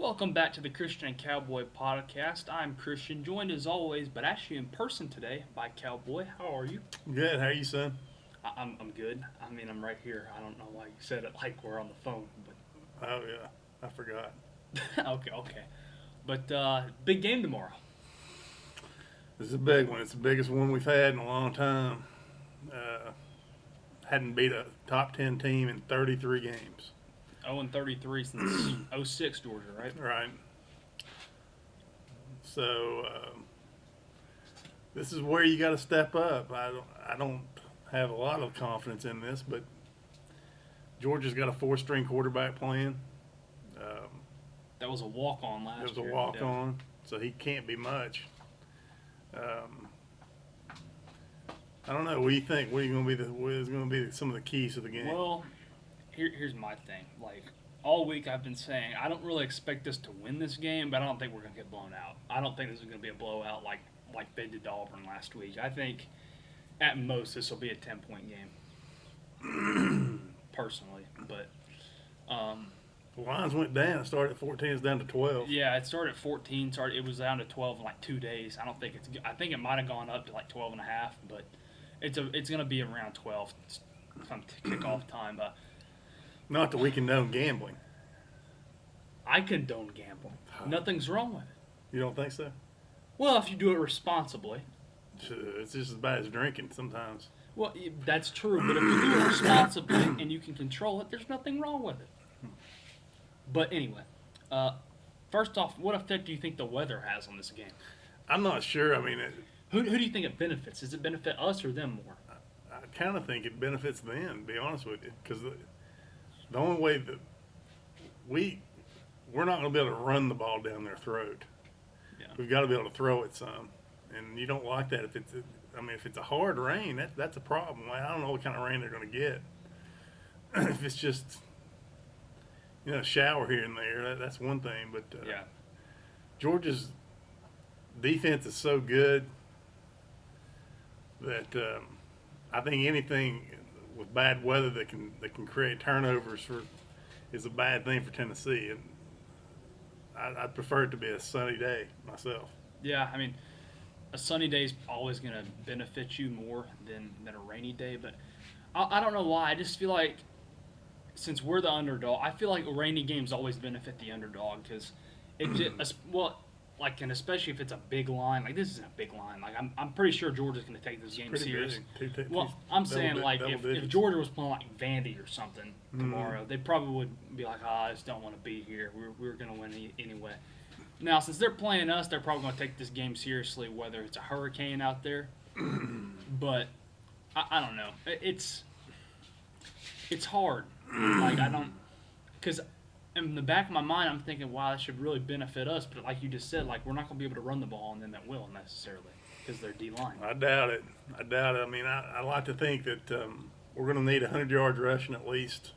Welcome back to the Christian and Cowboy podcast. I'm Christian, joined as always, but actually in person today by Cowboy. How are you? Good. How are you, son? I'm good. I mean, I'm right here. I don't know why you said it like we're on the phone, Oh yeah, I forgot. but okay. But big game tomorrow. This is a big one. It's the biggest one we've had in a long time. Hadn't beat a top 10 team in 33 games. 0-33 since '06 Georgia, right? Right. So this is where you got to step up. I don't have a lot of confidence in this, but Georgia's got a four-string quarterback playing. That was a walk-on It last was a year. walk-on, so he can't be much. Um, I don't know. What do you think? What is going to be some of the keys to the game? Well, here's my thing. Like all week, I've been saying I don't really expect us to win this game, but I don't think we're gonna get blown out. I don't think this is gonna be a blowout like they did to Auburn last week. I think at most this will be a 10-point game, personally. But The lines went down. It started at 14. It's down to 12. yeah, it started at 14. It was down to 12 in like 2 days. I don't think it's. I think it might have gone up to like 12 and a half, but it's gonna be around 12 come kickoff time. Not that we condone gambling. I condone gambling. Nothing's wrong with it. You don't think so? Well, if you do it responsibly. It's just as bad as drinking sometimes. Well, that's true, but if you do it responsibly and you can control it, there's nothing wrong with it. But anyway, first off, what effect do you think the weather has on this game? I'm not sure. I mean, Who do you think it benefits? Does it benefit us or them more? I kind of think it benefits them, to be honest with you, because the only way that we're not going to be able to run the ball down their throat. Yeah. We've got to be able to throw it some, and you don't like that if it's. If it's a hard rain, that's a problem. I don't know what kind of rain they're going to get. If it's just shower here and there, that's one thing. But Yeah. Georgia's defense is so good that I think anything with bad weather that can create turnovers is a bad thing for Tennessee, and I'd prefer it to be a sunny day myself. Yeah, I mean, a sunny day is always going to benefit you more than a rainy day, but I don't know why. I just feel like since we're the underdog, I feel like rainy games always benefit the underdog because it just, and especially if it's a big line, like this isn't a big line. Like I'm pretty sure Georgia's going to take this game Pretty serious. big. Well, I'm saying like double if digits. Georgia was playing like Vandy or something tomorrow, they probably would be like, I just don't want to be here. We're going to win anyway. Now, since they're playing us, they're probably going to take this game seriously, whether it's a hurricane out there. But I don't know. It's hard. Like I don't, because in the back of my mind, I'm thinking, wow, that should really benefit us. But like you just said, like we're not going to be able to run the ball, and then that will necessarily because they're D line. I doubt it. I mean, I like to think that we're going to need 100 yards rushing at least.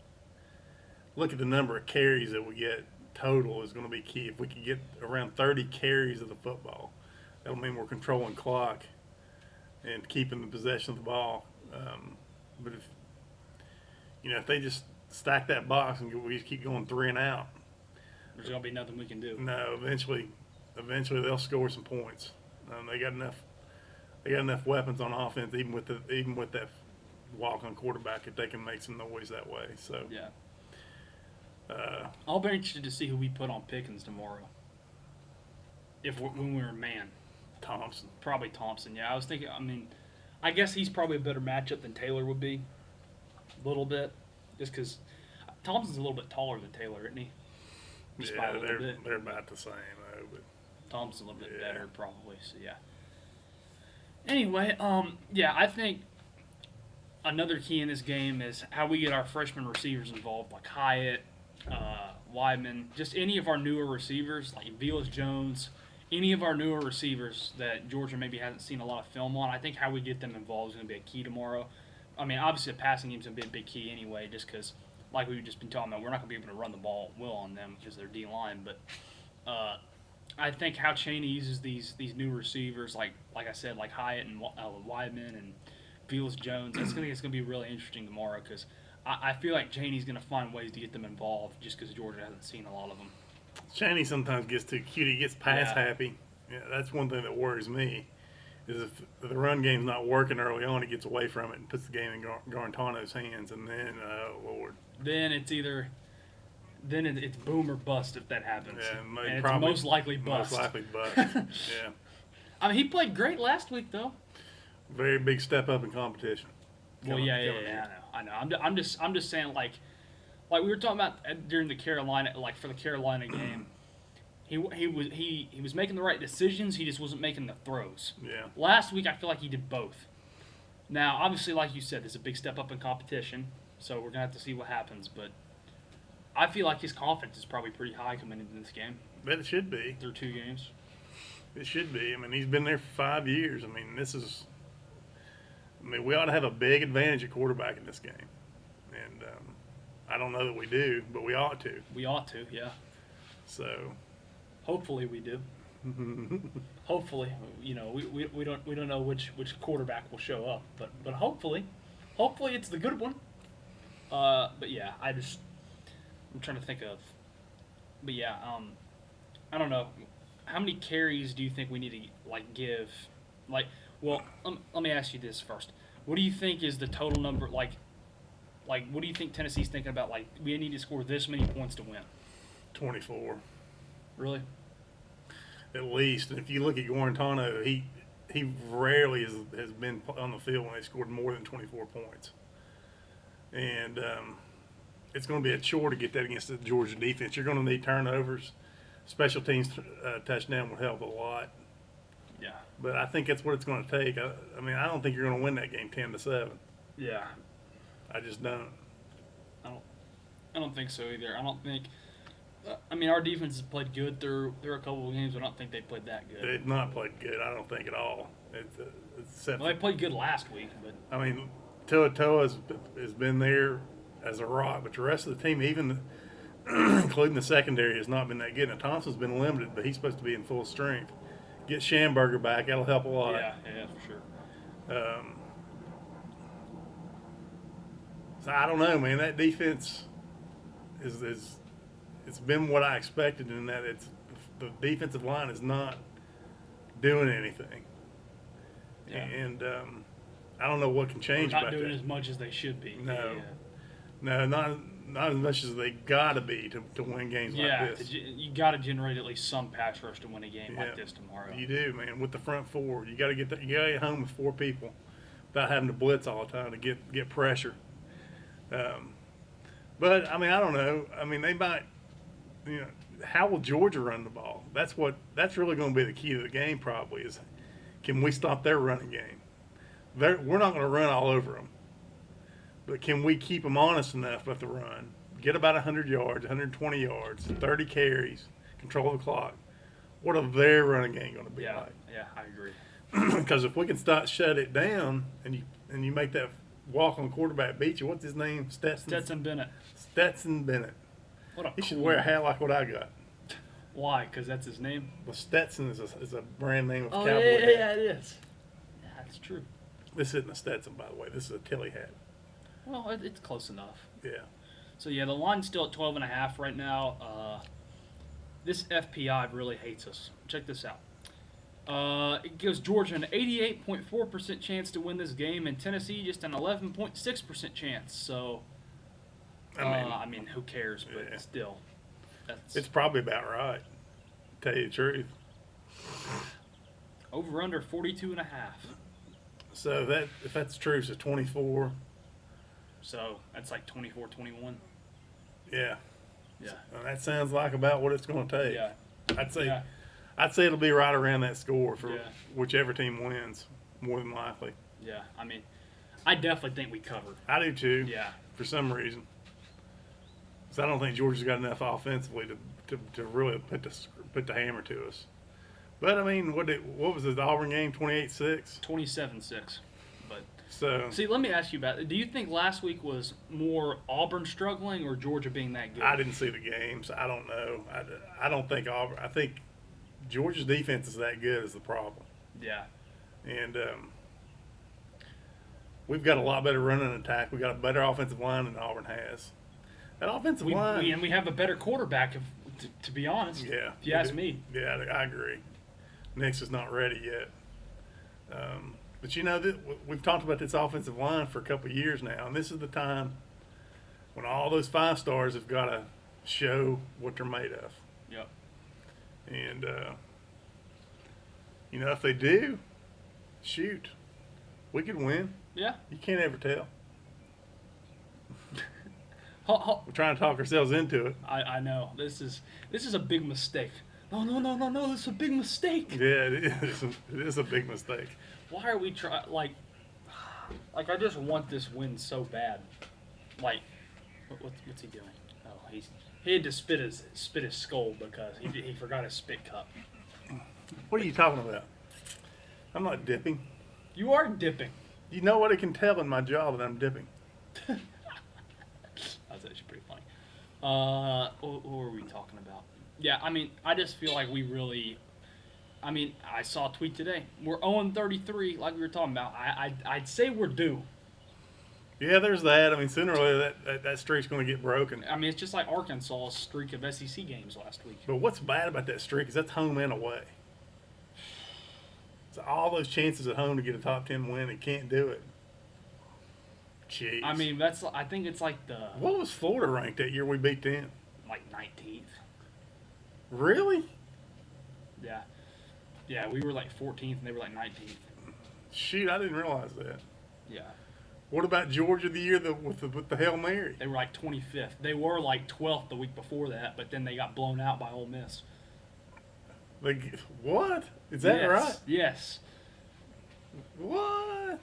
Look at the number of carries that we get total is going to be key. If we could get around 30 carries of the football, that'll mean we're controlling clock and keeping the possession of the ball. But if they just stack that box and we just keep going 3 and out, There's going to be nothing we can do. no, eventually they'll score some points. They got enough weapons on offense, even with that walk-on quarterback, if they can make some noise that way. So Yeah. I'll be interested to see who we put on Pickens tomorrow. When we were man, Thompson. probably Thompson. Yeah, I was thinking. I mean, I guess he's probably a better matchup than Taylor would be. A little bit, just because Thompson's a little bit taller than Taylor, isn't he? Just by a little bit. They're about the same though. But Thompson's a little bit Yeah. better, probably. So yeah. Anyway, yeah, I think another key in this game is how we get our freshman receivers involved, like Hyatt, Wyman, just any of our newer receivers, like VOLS Jones, any of our newer receivers that Georgia maybe hasn't seen a lot of film on. I think how we get them involved is going to be a key tomorrow. I mean, obviously the passing game is going to be a big key anyway, just because, like we've just been talking about, we're not going to be able to run the ball well on them because they're D-line. But I think how Chaney uses these new receivers, like I said, like Hyatt and Wyman and VOLS Jones, it's going to be really interesting tomorrow because I feel like Chaney's going to find ways to get them involved just because Georgia hasn't seen a lot of them. Shanny sometimes gets too cute. He gets pass Yeah. happy. Yeah, that's one thing that worries me. Is if the run game's not working early on, he gets away from it and puts the game in Garantano's hands, and then, oh Lord, Then it's boom or bust if that happens. yeah, And it's probably most likely bust. Most likely bust. Yeah, I mean, he played great last week though. very big step up in competition. Well, Coming- yeah, coming in. I know. I'm just saying like we were talking about during the Carolina, like for the Carolina game. He was making the right decisions. He just wasn't making the throws. Yeah, Last week, I feel like he did both. Now, obviously, like you said, there's a big step up in competition, so we're gonna have to see what happens. But I feel like his confidence is probably pretty high coming into this game. but it should be. Through 2 games. It should be. I mean, he's been there for 5 years. I mean, we ought to have a big advantage at quarterback in this game, and I don't know that we do, but we ought to. We ought to, yeah. So. Hopefully, we do. Hopefully, we don't know which quarterback will show up, but hopefully it's the good one. But yeah, I'm trying to think of. But yeah, I don't know. How many carries do you think we need to give? Well, let me ask you this first. What do you think is the total number? What do you think Tennessee's thinking about? We need to score this many points to win. 24. Really? At least. And if you look at Guarantano, he rarely has been on the field when they scored more than 24 points. And it's going to be a chore to get that against the Georgia defense. You're going to need turnovers. Special teams touchdown would help a lot. Yeah. But I think that's what it's going to take. I mean, I don't think you're going to win that game 10-7. Yeah. I just don't. I don't think so either. I don't think. I mean, our defense has played good through a couple of games. But I don't think they played that good. They've not played good, I don't think, at all. Well, they played good last week, but I mean, Toa has been there as a rock, but the rest of the team, even including the secondary, has not been that good. Now, Thompson's been limited, but he's supposed to be in full strength. Get Schamberger back, that'll help a lot. yeah, for sure. So I don't know, man. That defense is it's been what I expected in that the defensive line is not doing anything. Yeah. And I don't know what can change Not about doing that. as much as they should be. No. Yeah. No, not as much as they got to be to win games like this. You got to generate at least some pass rush to win a game Yeah. like this tomorrow. You do, man. With the front four, you got to get home with 4 people without having to blitz all the time to get pressure. But I mean, I don't know. I mean, they might. How will Georgia run the ball? That's really going to be the key to the game. Probably is, can we stop their running game? We're not going to run all over them, but can we keep them honest enough with the run? Get about 100 yards, 120 yards, 30 carries, control the clock. What are their running game going to be like? Yeah, I agree. Because if we can shut it down and you make that walk-on quarterback beat you, what's his name? Stetson Bennett. Stetson Bennett. What a He should cool wear a name. hat like what I got. Why? Because that's his name. Well, Stetson is a brand name of Oh cowboy hat. yeah, it is. Yeah, that's true. This isn't a Stetson, by the way. This is a Tilly hat. Well, it's close enough. Yeah. So yeah, the line's still at 12.5 right now. This FPI really hates us. Check this out. It gives Georgia an 88.4% chance to win this game, and Tennessee just an 11.6% chance. So, I mean, who cares? But yeah. still, It's probably about right, to tell you the truth. over under 42.5. So if that's true, so 24. So that's like 24-21. Yeah. Yeah. And that sounds like about what it's going to take. Yeah. I'd say it'll be right around that score for Yeah. whichever team wins, more than likely. Yeah. I mean, I definitely think we cover. I do too. Yeah. For some reason. So I don't think Georgia's got enough offensively to really put the hammer to us. But I mean, what was the Auburn game? 28-6. 27-6. But So see, let me ask you about it. Do you think last week was more Auburn struggling or Georgia being that good? I didn't see the games. I don't know. I don't think Auburn. I think Georgia's defense is that good is the problem. Yeah. And we've got a lot better running attack. We've got a better offensive line than Auburn has. That offensive line. We have a better quarterback To be honest, Yeah. if you ask me. Yeah, I agree. Nix is not ready yet. But we've talked about this offensive line for a couple of years now, and this is the time when all those 5 stars have got to show what they're made of. Yep. And if they do, shoot, we could win. Yeah. You can't ever tell. We're We're trying to talk ourselves into it. I know. This is a big mistake. No, this is a big mistake. Yeah, it is. It is a big mistake. Why are we trying? Like I just want this win so bad. Like, what's he doing? Oh, he had to spit his skull because he forgot his spit cup. What are you talking about? I'm not dipping. You are dipping. You know what? I can tell in my jaw that I'm dipping. That's actually pretty funny. What were we talking about? Yeah, I mean, I just feel like we really. I mean, I saw a tweet today. We're 0-33, like we were talking about. I'd say we're due. Yeah, there's that. I mean, sooner or later that streak's going to get broken. I mean, it's just like Arkansas's streak of SEC games last week. But what's bad about that streak is that's home and away. So all those chances at home to get a top 10 win and can't do it. Jeez. I mean, I think it's like the What was Florida ranked that year we beat them? like 19th. Really? Yeah. Yeah, we were like 14th and they were like 19th. Shoot, I didn't realize that. Yeah. What about Georgia the year with the Hail Mary? They were like 25th. They were like 12th the week before that, but then they got blown out by Ole Miss. Like, what? Is that Yes. right? Yes. What?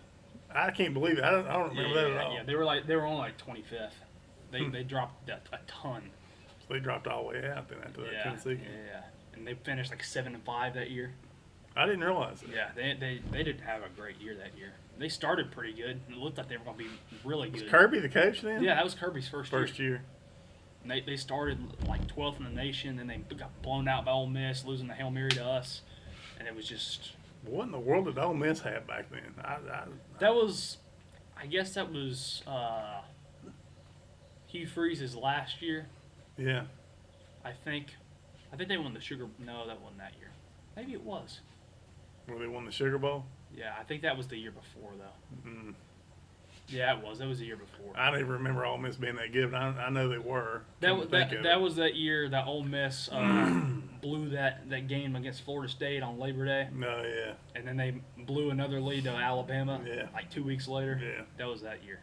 I can't believe it. I don't remember that at all. Yeah, they were only like 25th. They dropped a ton. So they dropped all the way out then after that Tennessee game. Yeah. And they finished like 7-5 that year. I didn't realize it. Yeah, they didn't have a great year that year. They started pretty good. It looked like they were going to be really good. Was Kirby the coach then? Yeah, that was Kirby's first year. And they started like 12th in the nation, and they got blown out by Ole Miss, losing the Hail Mary to us. And it was just... What in the world did Ole Miss have back then? I guess that was Hugh Freeze's last year. Yeah. I think they won the Sugar... No, that wasn't that year. Maybe it was. Where they won the Sugar Bowl? Yeah, I think that was the year before, though. Mm. Yeah, it was. That was the year before. I don't even remember Ole Miss being that good, but I know they were. That was that year that Ole Miss blew that game against Florida State on Labor Day. No, yeah. And then they blew another lead to Alabama like 2 weeks later. Yeah. That was that year.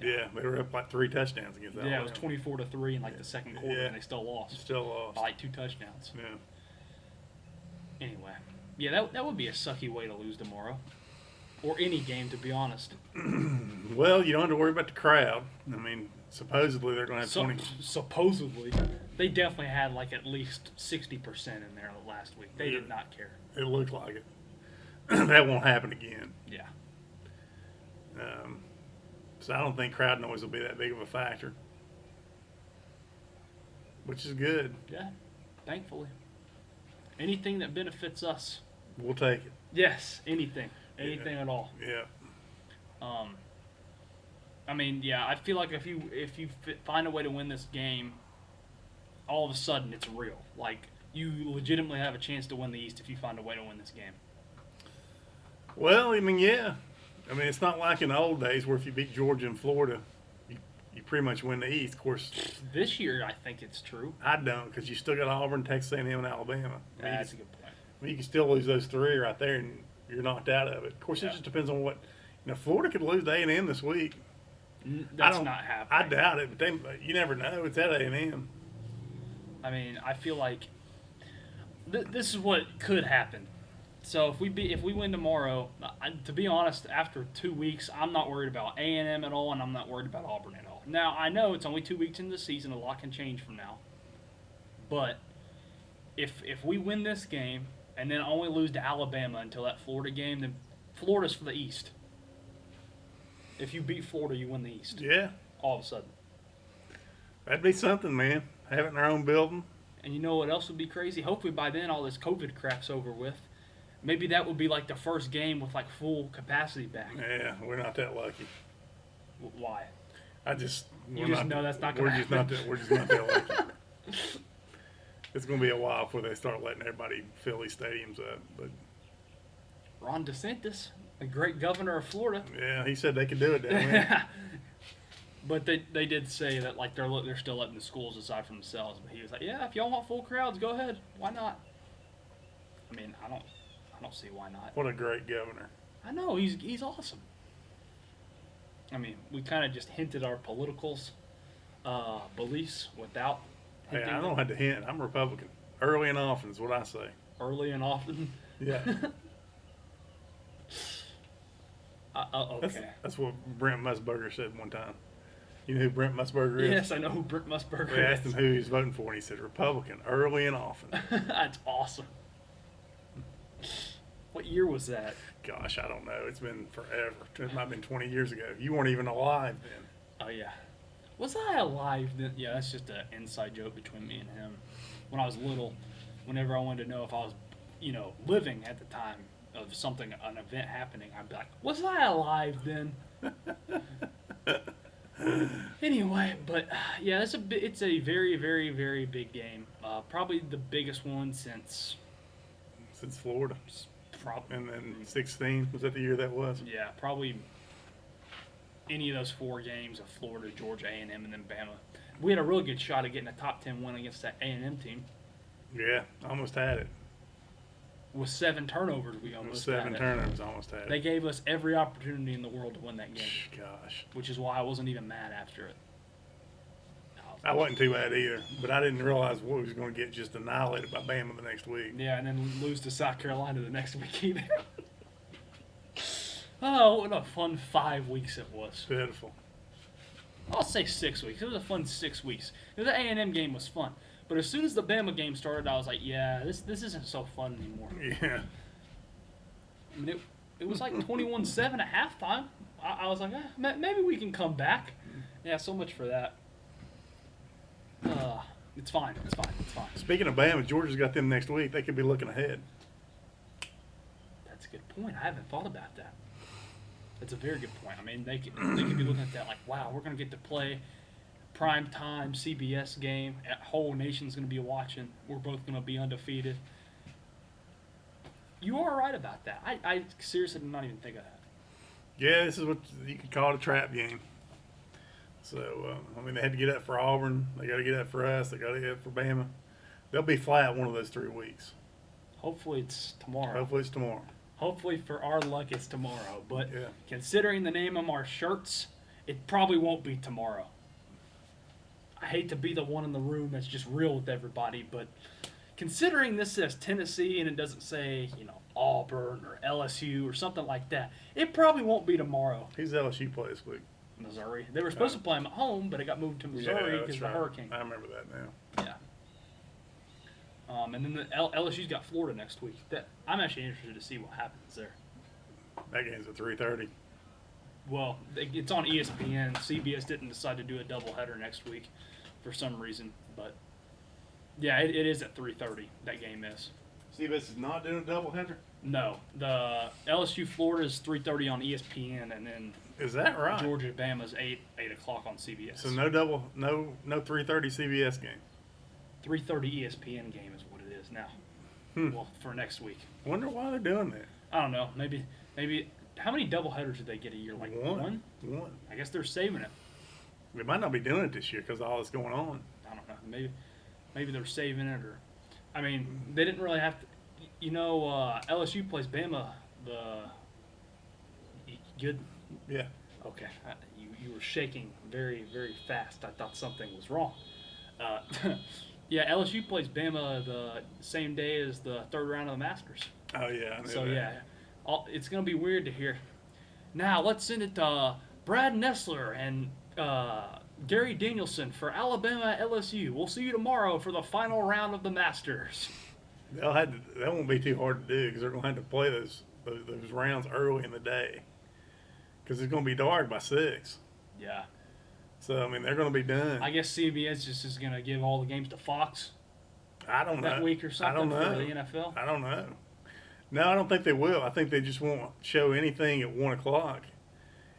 Yeah, they were up like 3 touchdowns against Alabama. Yeah, it was 24-3 in like the second quarter, and they still lost. Still lost. By like 2 touchdowns. Yeah. Anyway. Yeah, that would be a sucky way to lose tomorrow. Or any game, to be honest. Well, you don't have to worry about the crowd. I mean, supposedly they're going to have 20. Supposedly. They definitely had like at least 60% in there last week. They did not care. It looked like it. That won't happen again. Yeah. So I don't think crowd noise will be that big of a factor. Which is good. Yeah, thankfully. Anything that benefits us. We'll take it. Yes, anything. Anything at all. Yeah. I mean, yeah, I feel like if you find a way to win this game, all of a sudden it's real. Like, you legitimately have a chance to win the East if you find a way to win this game. Well, I mean, yeah. I mean, it's not like in the old days where if you beat Georgia and Florida, you pretty much win the East. Of course, this year I think it's true. I don't, because you still got Auburn, Texas A&M, and Alabama. That's a good point. I mean, you can still lose those 3 right there, and you're knocked out of it. Of course, it just depends on what. Florida could lose to A&M this week. That's not happening. I doubt it, but you never know. It's at A&M. I mean, I feel like this is what could happen. So if we win tomorrow, to be honest, after 2 weeks, I'm not worried about A&M at all, and I'm not worried about Auburn at all. Now, I know it's only 2 weeks into the season. A lot can change from now. But if we win this game and then only lose to Alabama until that Florida game, then Florida's for the East. If you beat Florida, you win the East. Yeah. All of a sudden. That'd be something, man. Have it in our own building. And you know what else would be crazy? Hopefully by then all this COVID crap's over with. Maybe that would be like the first game with like full capacity back. Yeah, we're not that lucky. Why? You just know that's not going to happen. We're just not that lucky. It's going to be a while before they start letting everybody fill these stadiums up. But Ron DeSantis, the great governor of Florida. yeah, he said they could do it down there. But they did say that like they're still letting the schools decide for themselves. But he was like, yeah, if y'all want full crowds, go ahead. Why not? I mean, I don't see why not. What a great governor. I know he's awesome. I mean, we kind of just hinted our politicals beliefs without Hey, hinting I don't have to hint. I'm Republican. Early and often is what I say. early and often. Yeah. Okay. That's what Brent Musburger said one time. You know who Brent Musburger is? Yes, I know who Brent Musburger We asked is. him who he was voting for, and he said Republican, early and often. That's awesome. What year was that? Gosh, I don't know. It's been forever. It might have been 20 years ago. You weren't even alive then. Oh yeah. Was I alive then? Yeah, that's just an inside joke between me and him. When I was little, whenever I wanted to know if I was, living at the time of an event happening, I'd be like, was I alive then? Anyway, but yeah, it's a very, very, very big game. Probably the biggest one since Florida. And then 16, was that the year that was? Yeah, probably any of those 4 games of Florida, Georgia, A&M, and then Bama. We had a really good shot at getting a top 10 win against that A&M team. Yeah, almost had it. With 7 turnovers, we almost had it. 7 turnovers, almost had it. They gave us every opportunity in the world to win that game. Gosh. Which is why I wasn't even mad after it. I wasn't too mad either, but I didn't realize what we was going to get just annihilated by Bama the next week. Yeah, and then lose to South Carolina the next week either. Oh, what a fun 5 weeks it was. Pitiful. I'll say 6 weeks. It was a fun 6 weeks. The A&M game was fun. But as soon as the Bama game started, I was like, yeah, this isn't so fun anymore. Yeah. I mean, it was like 21-7 at halftime. I was like, maybe we can come back. Yeah, so much for that. It's fine. It's fine. It's fine. Speaking of Bama, Georgia's got them next week. They could be looking ahead. That's a good point. I haven't thought about that. That's a very good point. I mean, they could be looking at that like, wow, we're going to get to play prime time CBS game. A whole nation's going to be watching. We're both going to be undefeated. You are right about that. I seriously did not even think of that. Yeah, this is what you could call it a trap game. So, I mean, they had to get up for Auburn. They got to get up for us. They got to get up for Bama. They'll be flat one of those 3 weeks. Hopefully it's tomorrow. Hopefully it's tomorrow. Hopefully for our luck it's tomorrow. But Yeah. considering the name of our shirts, it probably won't be tomorrow. I hate to be the one in the room that's just real with everybody, but considering this says Tennessee and it doesn't say, Auburn or LSU or something like that, it probably won't be tomorrow. Who's LSU play this week? Missouri. They were supposed to play them at home, but it got moved to Missouri because of the hurricane. I remember that now. Yeah. And then the LSU's got Florida next week. I'm actually interested to see what happens there. That game's at 3:30. Well, it's on ESPN. CBS didn't decide to do a doubleheader next week for some reason, but yeah, it is at 3:30. That game is. CBS is not doing a doubleheader? No, the LSU Florida is 3:30 on ESPN, and then Is that right? Georgia Bama's 8 o'clock on CBS. So no 3:30 CBS game. 3:30 ESPN game is what it is now. Well, for next week. Wonder why they're doing that. I don't know. Maybe. How many doubleheaders do they get a year? Like one? One. I guess they're saving it. They might not be doing it this year because of all that's going on. I don't know. Maybe they're saving it, or I mean, they didn't really have to. LSU plays Bama. Good. Yeah. Okay. You were shaking very, very fast. I thought something was wrong. Yeah, LSU plays Bama the same day as the third round of the Masters. Oh yeah. I knew So that. yeah, it's gonna be weird to hear. Now let's send it to Brad Nessler and Gary Danielson for Alabama LSU. We'll see you tomorrow for the final round of the Masters. That won't be too hard to do because they're going to have to play those rounds early in the day because it's going to be dark by 6. Yeah. So I mean they're going to be done. I guess CBS just is gonna give all the games to Fox. I don't know that week or something I don't know. for the NFL. I don't know. No, I don't think they will. I think they just won't show anything at 1 o'clock,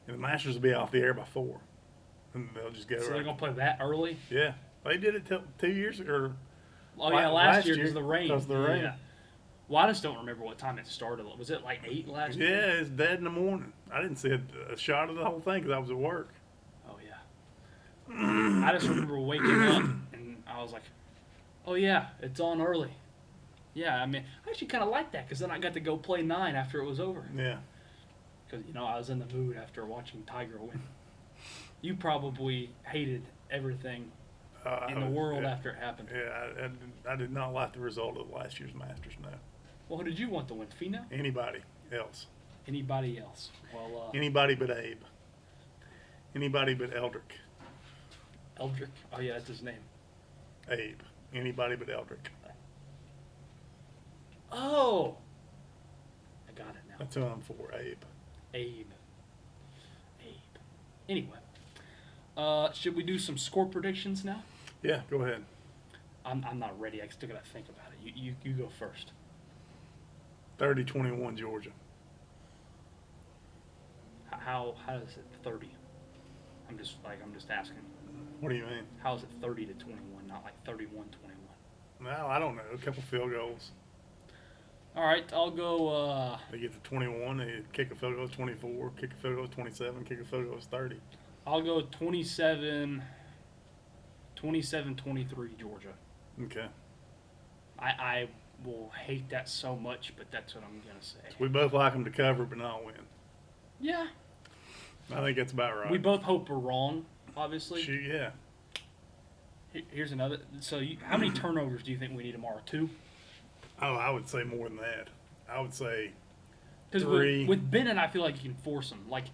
and the Masters will be off the air by 4, and they'll just go. So right. they're gonna play that early. Yeah, they did it 2 years ago, Oh yeah, last year year, because the rain. because of the rain. Yeah. Well, I just don't remember what time it started. Was it like 8 last year? Yeah, it's dead in the morning. I didn't see a shot of the whole thing because I was at work. Oh yeah. I just remember waking up and I was like, "Oh yeah, it's on early." Yeah, I mean, I actually kind of liked that because then I got to go play 9 after it was over. Yeah. Because I was in the mood after watching Tiger win. You probably hated everything in the world yeah, after it happened. Yeah, I did not like the result of last year's Masters. No. Well, who did you want to win? Finau? Anybody else? Anybody else? Well, Anybody but Abe. Anybody but Eldrick. Eldrick. Oh yeah, that's his name. Abe. Anybody but Eldrick. Oh, I got it now. That's who I'm for, Abe. Abe. Anyway, should we do some score predictions now? Yeah, go ahead. I'm not ready. I still gotta think about it. You go first. 30-21 Georgia. How is it 30? I'm just asking. What do you mean? How is it 30-21, not like 31-21? No, I don't know. A couple field goals. All right, I'll go. They get to 21. They kick a field goal 24. Kick a field goal 27. Kick a field goal 30. I'll go 27-23 Georgia. Okay. I will hate that so much, but that's what I'm gonna say. We both like them to cover but not win. Yeah. I think that's about right. We both hope we're wrong, obviously. Yeah. Here's another. So, how many turnovers do you think we need tomorrow? 2? Oh, I would say more than that. I would say Because 3. with Bennett, I feel like you can force him. Like,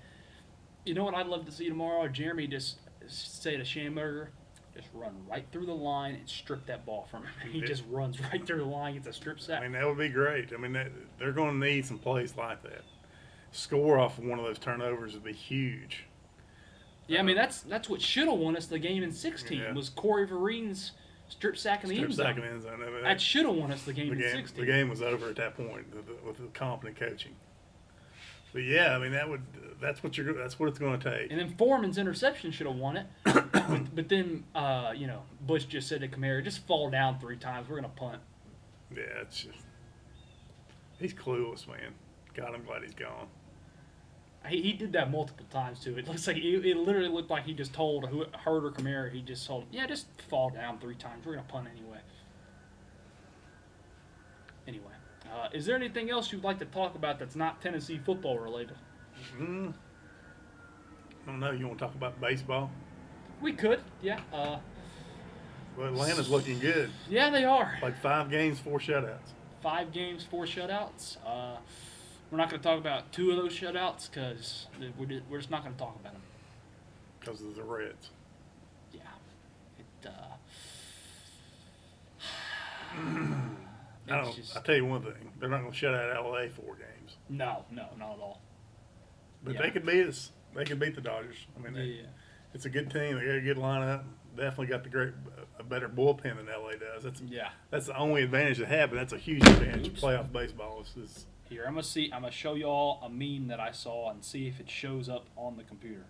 you know what I'd love to see tomorrow? Jeremy just say to Schamberger, just run right through the line and strip that ball from him. He just runs right through the line, gets a strip sack. I mean, that would be great. I mean, they're going to need some plays like that. Score off of one of those turnovers would be huge. Yeah, I mean, that's what should have won us the game in 16 was Corey Vereen's strip sack in the end zone. Strip sack in the end zone. I mean, that should have won us the game in 16. The game was over at that point with the competent coaching. But yeah, I mean that's what it's going to take. And then Foreman's interception should have won it. but then Bush just said to Kamara, just fall down 3 times. We're gonna punt. Yeah, it's just he's clueless, man. God, I'm glad he's gone. He did that multiple times too. It looks like it literally looked like he just told Hurd or Kamara. He just told him, yeah, just fall down 3 times. We're gonna punt anyway. Anyway, is there anything else you'd like to talk about that's not Tennessee football related? I don't know. You want to talk about baseball? We could, yeah. Well, Atlanta's looking good. Yeah, they are. Like 5 games, 4 shutouts. 5 games, 4 shutouts. We're not going to talk about 2 of those shutouts because we're just not going to talk about them. Because of the Reds. Yeah. I'll tell you one thing. They're not going to shut out LA 4 games. No, not at all. But they could beat us. They could beat the Dodgers. I mean, it's a good team. They got a good lineup. Definitely got a better bullpen than LA does. That's the only advantage they have, but that's a huge advantage in playoff baseball. Here, I'm gonna show y'all a meme that I saw and see if it shows up on the computer.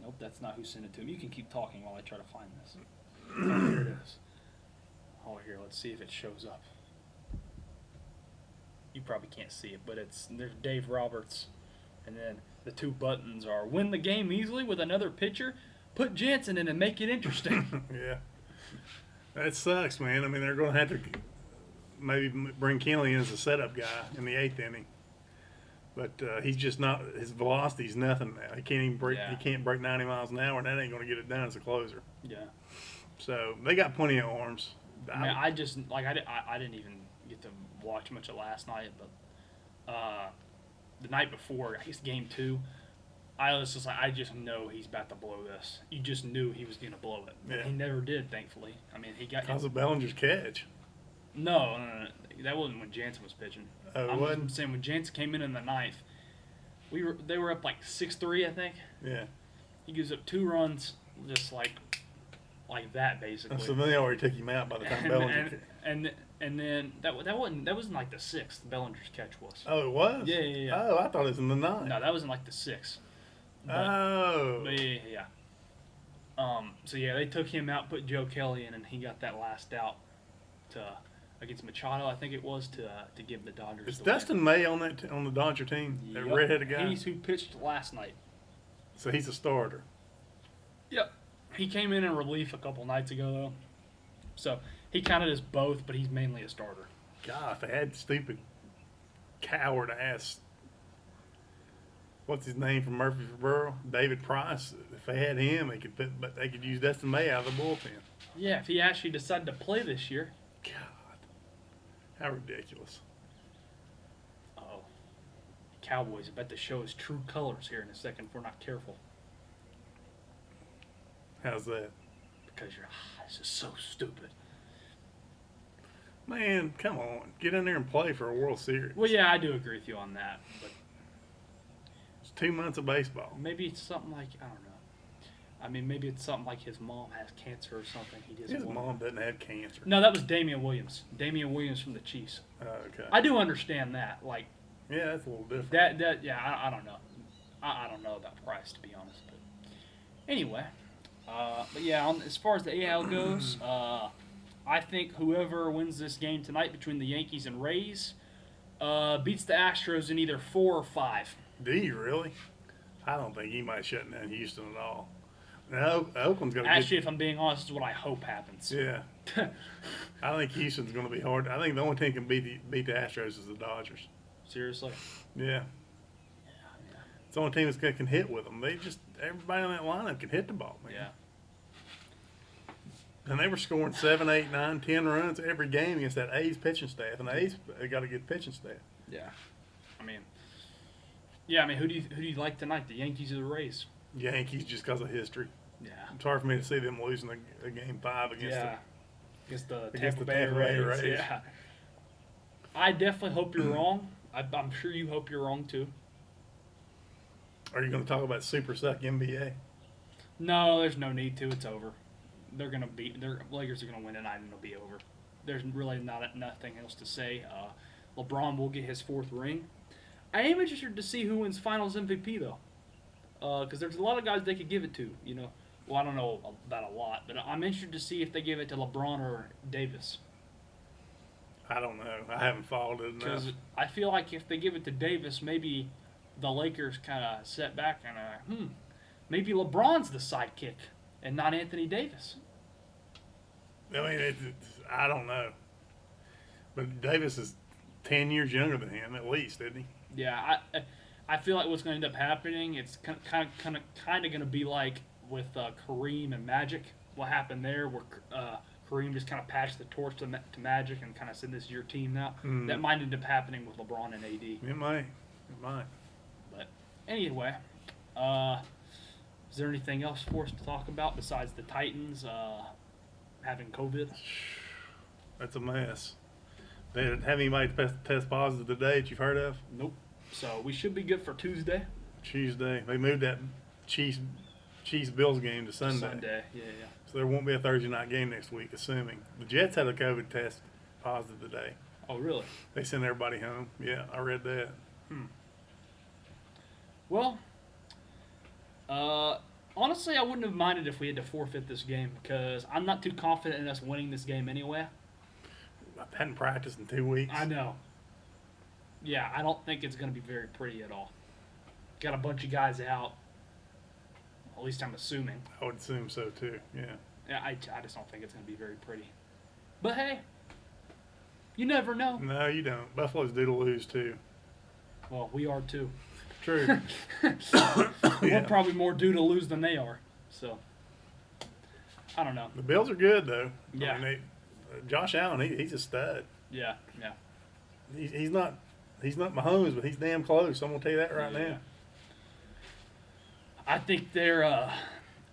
Nope, that's not who sent it to me. You can keep talking while I try to find this. Oh, here it is. Oh, here, let's see if it shows up. You probably can't see it, but there's Dave Roberts, and then the 2 buttons are win the game easily with another pitcher, put Jansen in and make it interesting. Yeah. That sucks, man. I mean, they're going to have to maybe bring Kenley in as a setup guy in the 8th inning. But he's just not – his velocity's nothing now. He can't even break He can't break 90 miles an hour, and that ain't going to get it done as a closer. Yeah. So they got plenty of arms. I mean, I didn't even get to watch much of last night, but the night before, I guess game 2, I was just like, I just know he's about to blow this. You just knew he was going to blow it. Yeah. He never did, thankfully. I mean, he got because of Bellinger's catch. No. That wasn't when Jansen was pitching. I'm saying when Jansen came in the 9th, they were up like 6-3, I think. Yeah. He gives up 2 runs, just like that, basically. So then they already took him out by the time Bellinger. And then that wasn't like the 6th. Bellinger's catch was. Oh, it was. Yeah. Oh, I thought it was in the 9th. No, that wasn't like the 6th. But yeah. So yeah, they took him out, put Joe Kelly in, and he got that last out. against Machado, I think it was, to give the Dodgers. Is the win. Dustin May on the Dodger team? That Yep. redheaded guy. He's who pitched last night. So he's a starter. Yep. He came in relief a couple nights ago though, so he kind of does both, but he's mainly a starter. God, if they had stupid coward ass, what's his name from Murfreesboro, David Price. If they had him, they could use Dustin May out of the bullpen. Yeah, if he actually decided to play this year. God, how ridiculous! Oh, Cowboys about to show his true colors here in a second if we're not careful. How's that? Because this is so stupid. Man, come on, get in there and play for a World Series. Well, yeah, I do agree with you on that, but It's 2 months of baseball. maybe it's something like, I don't know. I mean, maybe it's something like his mom has cancer or something. He doesn't His want. mom doesn't have cancer. No, that was Damian Williams. Damian Williams from the Chiefs. Okay. I do understand that. Like Yeah, that's a little different. yeah, I don't know. I don't know about Price, to be honest. But anyway, but yeah, as far as the AL goes, I think whoever wins this game tonight between the Yankees and Rays beats the Astros in either 4 or 5. Do you really? I don't think anybody's shutting down Houston at all. Now, Oakland's got a Actually, if I'm being honest, this is what I hope happens. good. Yeah. I think Houston's going to be hard. I think the only team can beat the Astros is the Dodgers. Seriously. Yeah. It's the only team that can hit with them. Everybody on that lineup can hit the ball, man. Yeah. And they were scoring 7, 8, 9, 10 runs every game against that A's pitching staff. And the A's, they got a good pitching staff. Yeah. I mean, who do you like tonight? The Yankees or the Rays? Yankees, just because of history. Yeah. It's hard for me to see them losing a game 5 against Against the against Tampa the Bay Tampa Bay Rays. Rays. Yeah. I definitely hope you're wrong. I'm sure you hope you're wrong too. Are you going to talk about Super Suck NBA? No, there's no need to. It's over. They're gonna Lakers are gonna win tonight and it'll be over. There's really nothing else to say. LeBron will get his 4th ring. I am interested to see who wins Finals MVP though, because there's a lot of guys they could give it to. You know, well I don't know about a lot, but I'm interested to see if they give it to LeBron or Davis. I don't know. I haven't followed it enough. Because I feel like if they give it to Davis, maybe the Lakers kind of set back and maybe LeBron's the sidekick and not Anthony Davis. I mean, I don't know. But Davis is 10 years younger than him, at least, isn't he? Yeah, I feel like what's going to end up happening, it's kind of going to be like with Kareem and Magic. What happened there, where Kareem just kind of passed the torch to Magic and kind of said, "This is your team now." That might end up happening with LeBron and AD. It might. It might. But anyway, is there anything else for us to talk about besides the Titans having COVID? That's a mess. They didn't have anybody test positive today that you've heard of? Nope. So we should be good for Tuesday. Tuesday. They moved that Chiefs Bills game to Sunday. Sunday, yeah. So there won't be a Thursday night game next week, assuming. The Jets had a COVID test positive today. Oh, really? They sent everybody home. Yeah, I read that. Well, honestly, I wouldn't have minded if we had to forfeit this game because I'm not too confident in us winning this game anyway. I hadn't practiced in 2 weeks. I know. Yeah, I don't think it's going to be very pretty at all. Got a bunch of guys out. At least I'm assuming. I would assume so, too. Yeah. Yeah, I just don't think it's going to be very pretty. But hey, you never know. No, you don't. Buffalo's due to lose, too. Well, we are too. True. We're probably more due to lose than they are. So, I don't know. The Bills are good, though. Yeah. I mean, Josh Allen, he's a stud. Yeah. He's not Mahomes, but he's damn close. I'm gonna tell you that right now. I think they're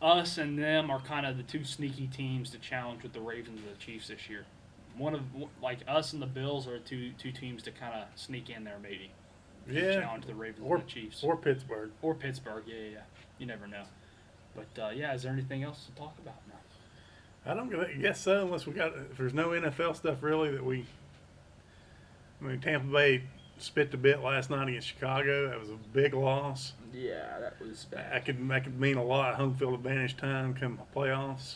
us and them are kind of the two sneaky teams to challenge with the Ravens and the Chiefs this year. Us and the Bills are two teams to kind of sneak in there maybe. Yeah. Challenge the Ravens Or and the Chiefs. Or Pittsburgh. Or Pittsburgh. Yeah. You never know. But is there anything else to talk about now? I don't guess so, unless if there's no NFL stuff really that we. I mean, Tampa Bay spit the bit last night against Chicago. That was a big loss. Yeah, that was bad. That could mean a lot. Home field advantage time come playoffs.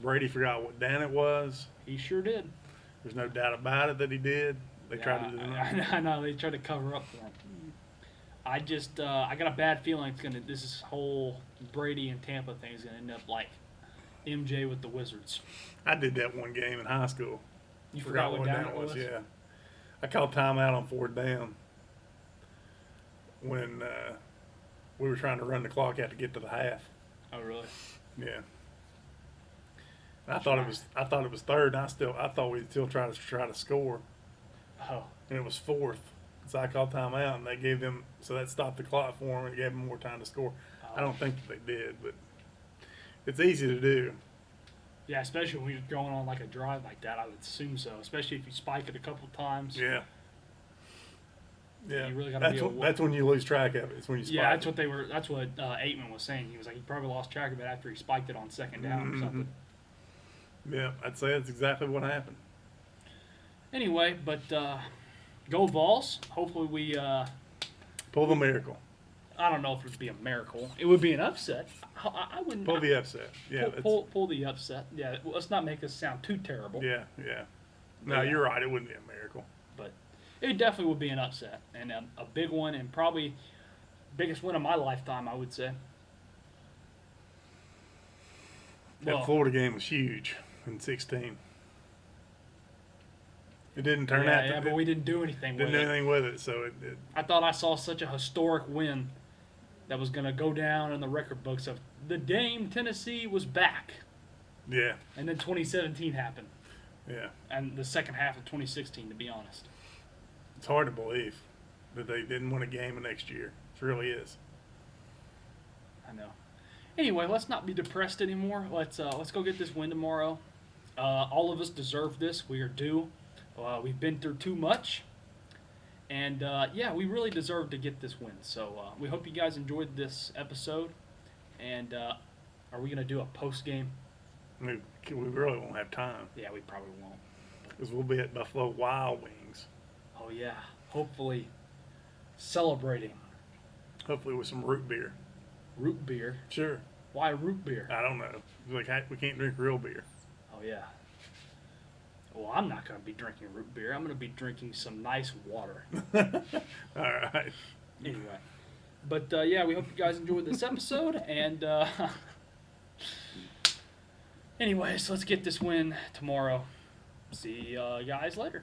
Brady forgot what down it was. He sure did. There's no doubt about it that he did. They tried to do that. I know they tried to cover up for him. I just I got a bad feeling this whole Brady and Tampa thing is gonna end up like MJ with the Wizards. I did that one game in high school. You forgot what down it was? Yeah. I called timeout on 4th down when we were trying to run the clock out to get to the half. Oh really? Yeah. And I thought it was 3rd. And I thought we'd still try to score, Oh. and it was 4th. So I called timeout, and they gave them, so that stopped the clock for them and gave them more time to score. I don't think that they did, but it's easy to do. Yeah, especially when you're going on like a drive like that, I would assume so. Especially if you spike it a couple times. Yeah. Yeah. You really gotta that's when you lose track of it. It's when you spike Yeah, that's it. what they were. That's what Aitman was saying. He was like he probably lost track of it after he spiked it on 2nd down or something. Yeah, I'd say that's exactly what happened. Anyway, but go VOLS. Hopefully we. Pull the miracle. I don't know if it would be a miracle. It would be an upset. I wouldn't. Pull the upset. Yeah. Pull the upset. Yeah. Well, let's not make us sound too terrible. Yeah. Yeah. No, you're right. It wouldn't be a miracle. But it definitely would be an upset and a big one, and probably biggest win of my lifetime, I would say. That Florida game was huge in 16. It didn't turn out. Yeah, but we didn't do anything with it. Didn't do anything with it, so it. I thought I saw such a historic win that was going to go down in the record books of the Dame Tennessee was back. Yeah. And then 2017 happened. Yeah. And the second half of 2016, to be honest. It's hard to believe that they didn't win a game the next year. It really is. I know. Anyway, let's not be depressed anymore. Let's go get this win tomorrow. All of us deserve this. We are due. We've been through too much. And, we really deserve to get this win. So we hope you guys enjoyed this episode. And are we going to do a post-game? We really won't have time. Yeah, we probably won't. Because we'll be at Buffalo Wild Wings. Oh, yeah. Hopefully celebrating. Hopefully with some root beer. Root beer? Sure. Why root beer? I don't know. Like, we can't drink real beer. Oh, yeah. Well, I'm not going to be drinking root beer. I'm going to be drinking some nice water. All right. Anyway. But, we hope you guys enjoyed this episode. And, anyways, let's get this win tomorrow. See you guys later.